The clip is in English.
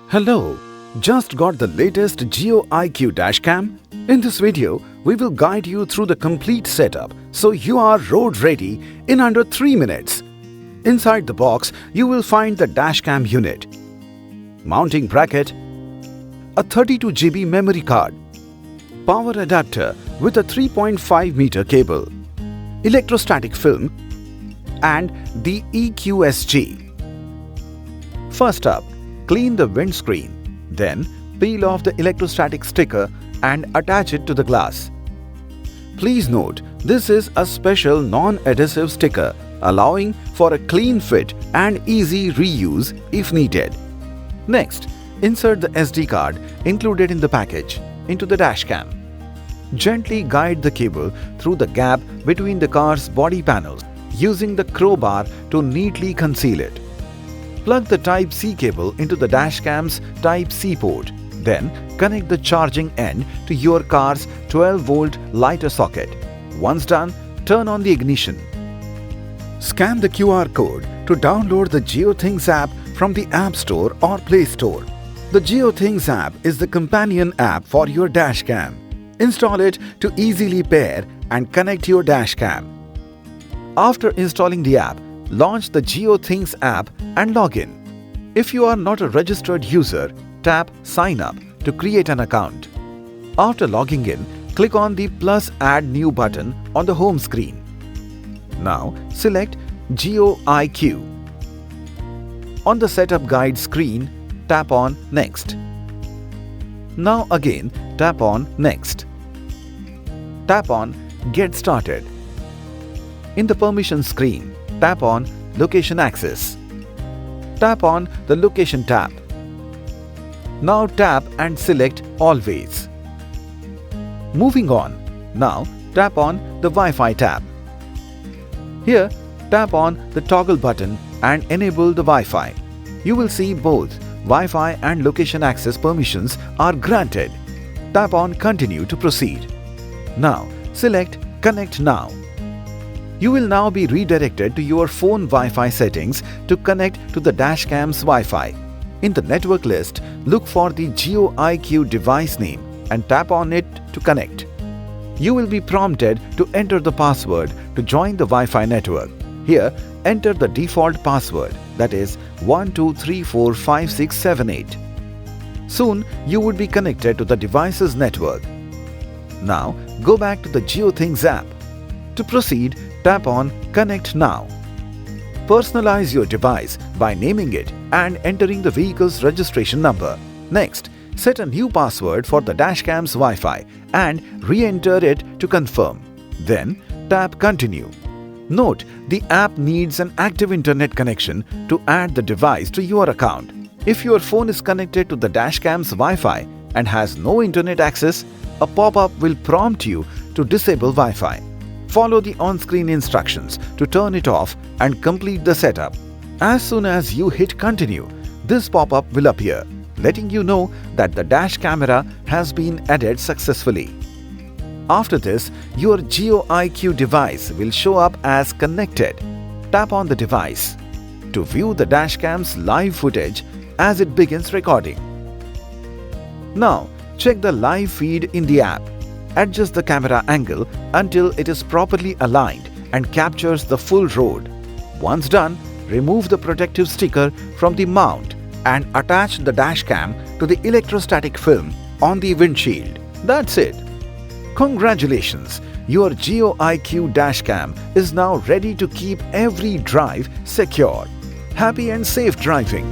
Hello, just got the latest JioEyeQ Dashcam? In this video, we will guide you through the complete setup so you are road ready in under 3 minutes. Inside the box, you will find the dashcam unit, mounting bracket, a 32 GB memory card, power adapter with a 3.5 meter cable, electrostatic film, and the EQSG. First up, clean the windscreen, then peel off the electrostatic sticker and attach it to the glass. Please note, this is a special non-adhesive sticker allowing for a clean fit and easy reuse if needed. Next, insert the SD card included in the package into the dashcam. Gently guide the cable through the gap between the car's body panels using the crowbar to neatly conceal it. Plug the Type-C cable into the dashcam's Type-C port. Then connect the charging end to your car's 12-volt lighter socket. Once done, turn on the ignition. Scan the QR code to download the JioThings app from the App Store or Play Store. The JioThings app is the companion app for your dashcam. Install it to easily pair and connect your dashcam. After installing the app, launch the JioThings app and log in. If you are not a registered user, tap Sign Up to create an account. After logging in, click on the plus Add New button on the home screen. Now select JioEyeQ. On the Setup Guide screen, tap on Next. Now again tap on Next. Tap on Get Started. In the Permissions screen, tap on Location Access. Tap on the Location tab. Now tap and select Always. Moving on, now tap on the Wi-Fi tab. Here, tap on the toggle button and enable the Wi-Fi. You will see both Wi-Fi and location access permissions are granted. Tap on Continue to proceed. Now, select Connect Now. You will now be redirected to your phone Wi-Fi settings to connect to the dashcam's Wi-Fi. In the network list, look for the JioEyeQ device name and tap on it to connect. You will be prompted to enter the password to join the Wi-Fi network. Here, enter the default password, that is 12345678. Soon, you would be connected to the device's network. Now, go back to the JioThings app. To proceed, tap on Connect Now. Personalize your device by naming it and entering the vehicle's registration number. Next, set a new password for the dashcam's Wi-Fi and re-enter it to confirm. Then, tap Continue. Note, the app needs an active internet connection to add the device to your account. If your phone is connected to the dashcam's Wi-Fi and has no internet access, a pop-up will prompt you to disable Wi-Fi. Follow the on-screen instructions to turn it off and complete the setup. As soon as you hit Continue, this pop-up will appear, letting you know that the dash camera has been added successfully. After this, your JioEyeQ device will show up as connected. Tap on the device to view the dashcam's live footage as it begins recording. Now, check the live feed in the app. Adjust the camera angle until it is properly aligned and captures the full road. Once done, remove the protective sticker from the mount and attach the dashcam to the electrostatic film on the windshield. That's it. Congratulations! Your JioEyeQ Dashcam is now ready to keep every drive secure. Happy and safe driving!